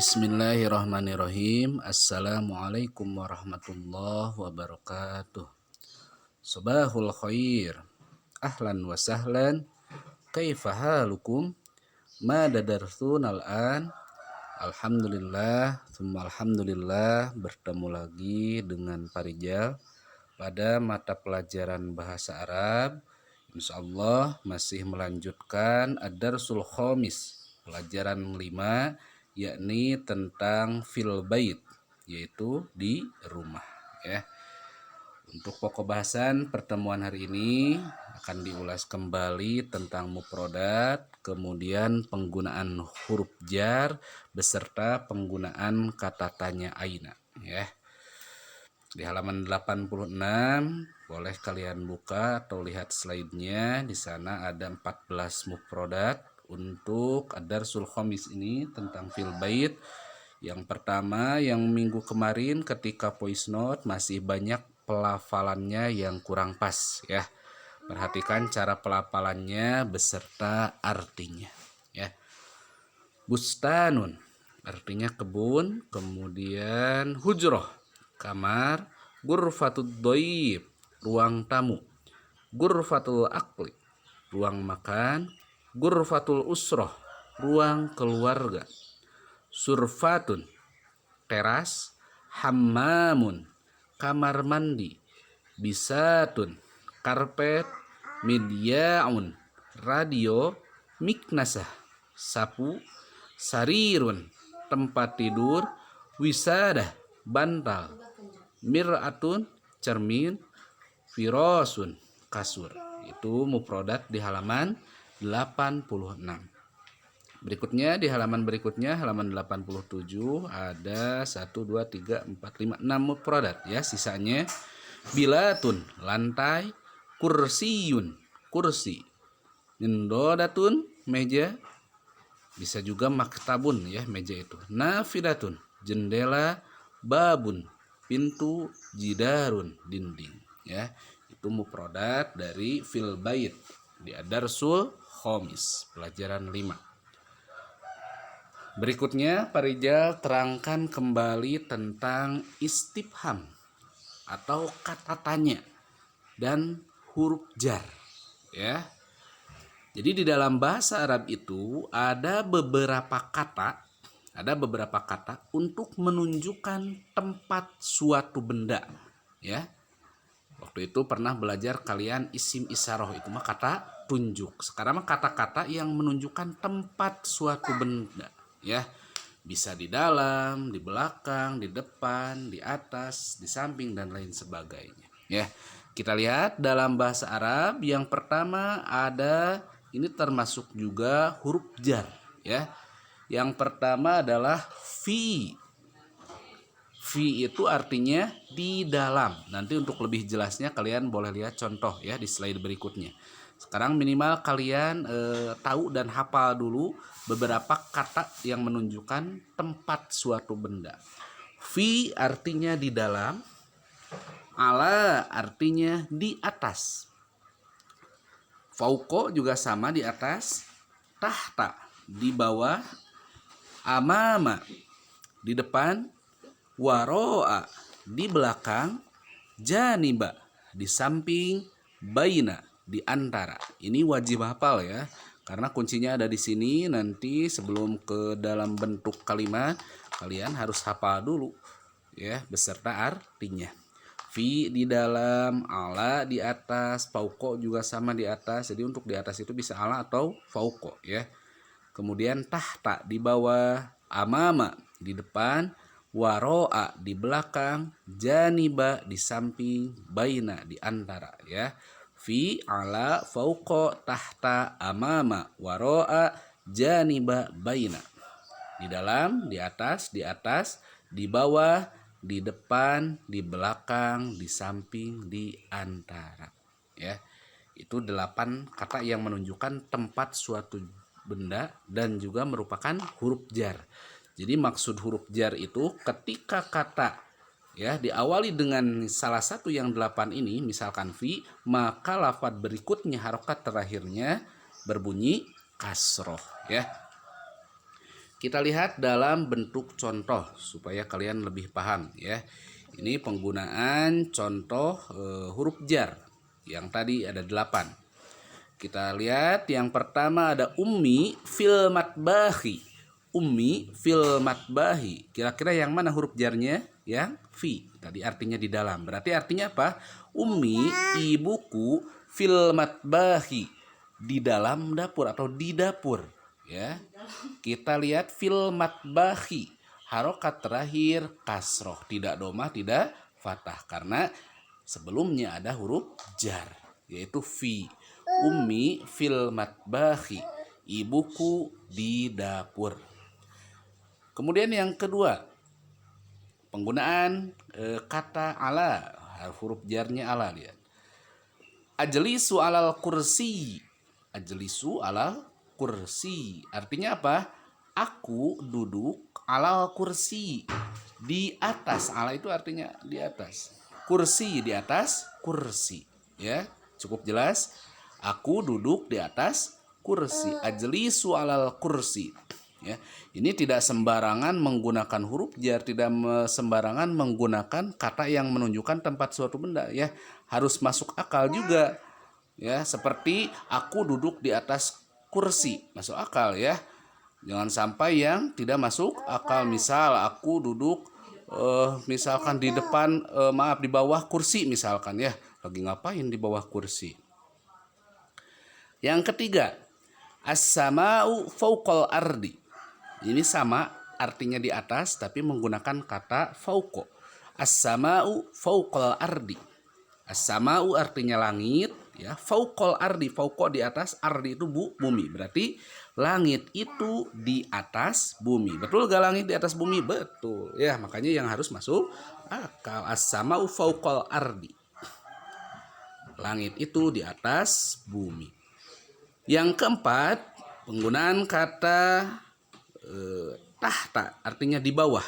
Bismillahirrahmanirrahim. Assalamualaikum warahmatullahi wabarakatuh. Sobahul khair. Ahlan wa sahlan. Kaifa halukum? Mada darsun al-an? Alhamdulillah, thumma alhamdulillah, bertemu lagi dengan Parijal pada mata pelajaran bahasa Arab. Insyaallah masih melanjutkan ad-darsul khamis, pelajaran 5, yakni tentang fil bait, yaitu di rumah ya. Untuk pokok bahasan pertemuan hari ini akan diulas kembali tentang mufradat, kemudian penggunaan huruf jar beserta penggunaan kata tanya aina ya. Di halaman 86 boleh kalian buka atau lihat slide-nya. Di sana ada 14 mufradat untuk ad-darsul khamis ini tentang fil bait. Yang pertama, yang minggu kemarin ketika voice note masih banyak pelafalannya yang kurang pas ya. Perhatikan cara pelafalannya beserta artinya ya. Bustanun artinya kebun, kemudian hujroh kamar, gurfatud doib ruang tamu, gurfatul akli ruang makan, gurfatul usroh ruang keluarga, surfatun teras, hammamun kamar mandi, bisatun karpet, midyaun radio, miknasah sapu, sarirun tempat tidur, wisadah bantal, mir'atun cermin, firosun kasur. Itu mufradat di halaman 86. Berikutnya di halaman berikutnya halaman 87 ada 1 2 3 4 5 6 mufradat ya. Sisanya bilatun lantai, kursiyun kursi, nindodatun meja, bisa juga maktabun ya meja itu, nafidatun jendela, babun pintu, jidarun dinding ya. Itu mufradat dari fil bait di ad-darsul khamis pelajaran 5. Berikutnya Parijal terangkan kembali tentang istifham atau kata tanya dan huruf jar ya. Jadi di dalam bahasa Arab itu ada beberapa kata untuk menunjukkan tempat suatu benda ya. Waktu itu pernah belajar kalian isim isaroh, itu mah kata tunjuk. Sekarang mah kata-kata yang menunjukkan tempat suatu benda ya. Bisa di dalam, di belakang, di depan, di atas, di samping dan lain sebagainya ya. Kita lihat dalam bahasa Arab yang pertama ada, ini termasuk juga huruf jar ya. Yang pertama adalah fi. Fi itu artinya di dalam. Nanti untuk lebih jelasnya kalian boleh lihat contoh ya di slide berikutnya. Sekarang minimal kalian tahu dan hafal dulu beberapa kata yang menunjukkan tempat suatu benda. Fi artinya di dalam, ala artinya di atas, fauko juga sama di atas, tahta di bawah, amama di depan, waroa di belakang, janiba di samping, baina di antara. Ini wajib hafal ya, karena kuncinya ada di sini. Nanti sebelum ke dalam bentuk kalimat kalian harus hafal dulu ya beserta artinya. Fi di dalam, ala di atas, fauko juga sama di atas. Jadi untuk di atas itu bisa ala atau fauko ya. Kemudian tahta di bawah, amama di depan, waroa di belakang, janiba di samping, baina di antara ya. Fi, ala, fauqa, tahta, amama, waroa, janiba, baina. Di dalam, di atas, di bawah, di depan, di belakang, di samping, di antara ya. Itu 8 kata yang menunjukkan tempat suatu benda dan juga merupakan huruf jar. Jadi maksud huruf jar itu ketika kata ya diawali dengan salah satu yang 8 ini, misalkan fi, maka lafadz berikutnya harokat terakhirnya berbunyi kasroh ya. Kita lihat dalam bentuk contoh supaya kalian lebih paham ya. Ini penggunaan contoh huruf jar yang tadi ada 8. Kita lihat yang pertama ada ummi fil matbahi. Ummi fil matbahi. Kira-kira yang mana huruf jarnya? Yang fi. Tadi artinya di dalam. Berarti artinya apa? Ummi, ibuku, fil matbahi. Di dalam dapur atau di dapur. Ya. Kita lihat fil matbahi. Harokat terakhir kasroh. Tidak domah, tidak fathah. Karena sebelumnya ada huruf jar. Yaitu fi. Ummi fil matbahi. Ibuku di dapur. Kemudian yang kedua, penggunaan kata ala, huruf jarnya ala, lihat. Ajlisu alal kursi. Ajlisu alal kursi. Artinya apa? Aku duduk alal kursi. Di atas. Ala itu artinya di atas. Kursi di atas kursi. Ya, cukup jelas. Aku duduk di atas kursi. Ajlisu alal kursi. Ya, ini tidak sembarangan menggunakan huruf jar, tidak sembarangan menggunakan kata yang menunjukkan tempat suatu benda ya. Harus masuk akal juga. Ya, seperti aku duduk di atas kursi. Masuk akal ya. Jangan sampai yang tidak masuk akal. Misal aku duduk misalkan di depan di bawah kursi misalkan ya. Lagi ngapain di bawah kursi? Yang ketiga, as-sama'u fauqal ardi. Ini sama artinya di atas tapi menggunakan kata fauqo. As-sama'u fauqal ardi. As-sama'u artinya langit ya. Fauqal ardi, fauqo di atas, ardi itu bumi. Berarti langit itu di atas bumi. Betul gak langit di atas bumi? Betul. Ya, makanya yang harus masuk akal. As-sama'u fauqal ardi. Langit itu di atas bumi. Yang keempat, penggunaan kata tahta artinya di bawah.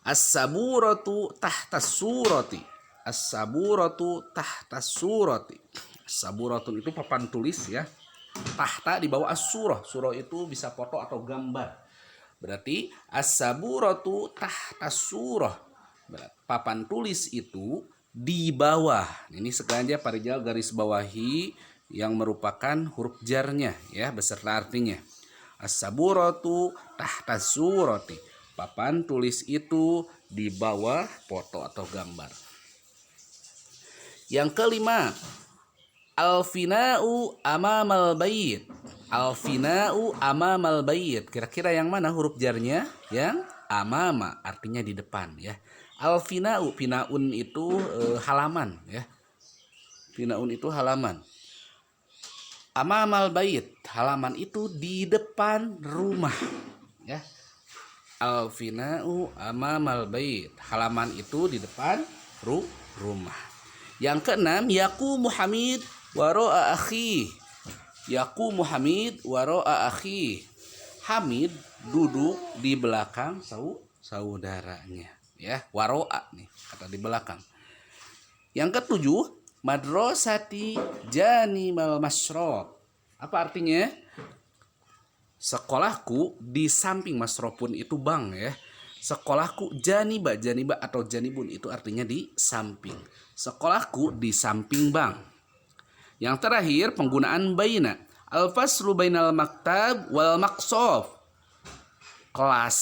As-saburatu tahta surati. As-saburatu tahta surati. As-saburatu itu papan tulis ya. Tahta di bawah as-surah. Surah itu bisa foto atau gambar. Berarti as-saburatu tahta surah. Papan tulis itu di bawah. Ini sengaja Pak Rijal garis bawahi yang merupakan huruf jarnya ya beserta artinya. As-saburatu tahta surati. Papan tulis itu di bawah foto atau gambar. Yang kelima, al-fina'u amamal bait. Al-fina'u amamal bait. Kira-kira yang mana huruf jarnya? Yang amama, artinya di depan ya. Al-fina'u, finaun itu halaman ya. Finaun itu halaman. Amamal bait, halaman itu di depan rumah ya. Al-fina'u amamal bait, halaman itu di depan rumah. Yang keenam, yaqumu Hamid wara'a akhi. Yaqumu Hamid wara'a akhi. Hamid duduk di belakang saudaranya ya. Wara'a nih kata di belakang. Yang ketujuh, madrasati janimal masrob. Apa artinya? Sekolahku di samping, masrobun itu bank ya. Sekolahku janiba, janiba atau janibun itu artinya di samping. Sekolahku di samping bank. Yang terakhir penggunaan baina. Al-faslu bainal maktab wal maqsof. Kelas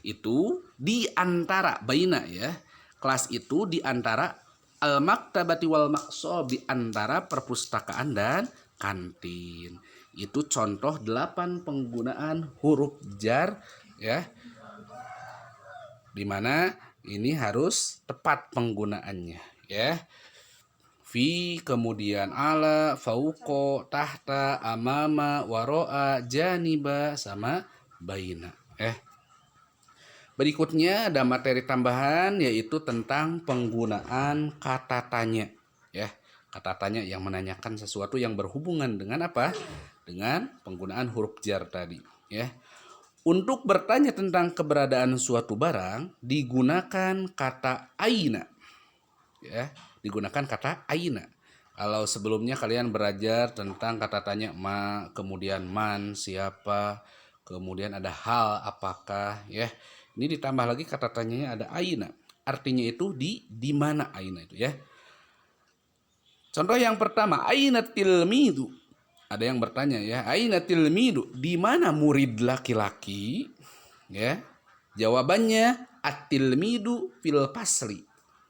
itu di antara, baina ya. Kelas itu di antara al-maktabati wal maqsob, di antara perpustakaan dan kantin. Itu contoh 8 penggunaan huruf jar ya. Dimana ini harus tepat penggunaannya ya. Fi, kemudian ala, fauqo, tahta, amama, waro'a, janiba, sama baina. Berikutnya ada materi tambahan yaitu tentang penggunaan kata tanya ya. Kata tanya yang menanyakan sesuatu yang berhubungan dengan apa? Dengan penggunaan huruf jar tadi ya. Untuk bertanya tentang keberadaan suatu barang digunakan kata aina. Ya, digunakan kata aina. Kalau sebelumnya kalian belajar tentang kata tanya ma, kemudian man, siapa, kemudian ada hal, apakah, ya. Ini ditambah lagi kata tanyanya ada aina. Artinya itu di mana aina itu, ya. Contoh yang pertama, aina tilmidu. Ada yang bertanya, ya, aina tilmidu, di mana murid laki-laki? Ya. Jawabannya at-tilmidu fil fasli.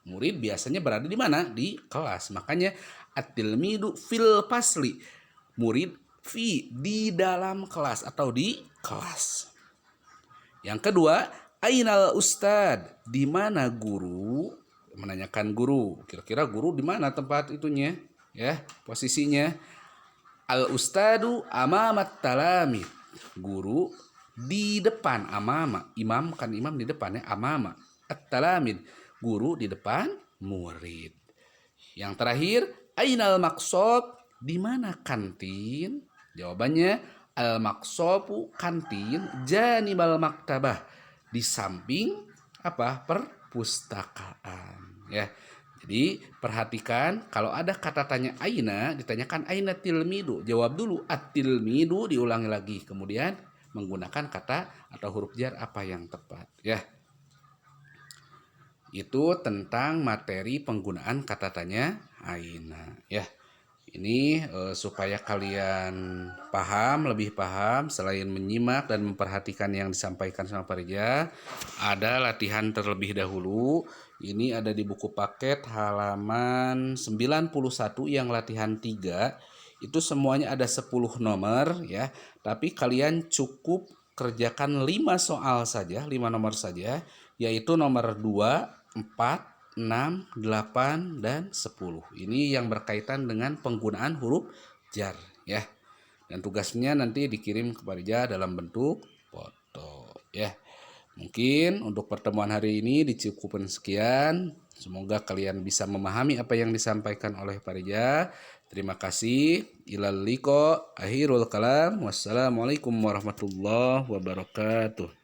Murid biasanya berada di mana? Di kelas. Makanya at-tilmidu fil fasli. Murid di dalam kelas atau di kelas. Yang kedua, ainal ustad, di mana guru? Menanyakan guru. Kira-kira guru di mana tempat itunya? Ya, posisinya. Al ustadu amamat talamid. Guru di depan, amama. Imam kan imam di depan, ya, amama. At-talamid, guru di depan murid. Yang terakhir, ainal maqsob, di mana kantin? Jawabannya al maqsobu, kantin, janibal maktabah, di samping apa? Perpustakaan, ya. Jadi perhatikan kalau ada kata tanya aina, ditanyakan aina tilmidu, jawab dulu at-tilmidu, diulangi lagi, kemudian menggunakan kata atau huruf jar apa yang tepat, ya. Itu tentang materi penggunaan kata tanya aina, ya. Ini supaya kalian paham, lebih paham, selain menyimak dan memperhatikan yang disampaikan sama Pak Rija, ada latihan terlebih dahulu. Ini ada di buku paket halaman 91 yang latihan 3. Itu semuanya ada 10 nomor, ya. Tapi kalian cukup kerjakan 5 soal saja, 5 nomor saja, yaitu nomor 2, 4, 6, 8, dan 10. Ini yang berkaitan dengan penggunaan huruf jar, ya. Dan tugasnya nanti dikirim kepada Rija dalam bentuk foto, ya. Mungkin untuk pertemuan hari ini dicukupkan sekian. Semoga kalian bisa memahami apa yang disampaikan oleh Pak Rija. Terima kasih. Ilal liqa, akhirul kalam. Wassalamualaikum warahmatullahi wabarakatuh.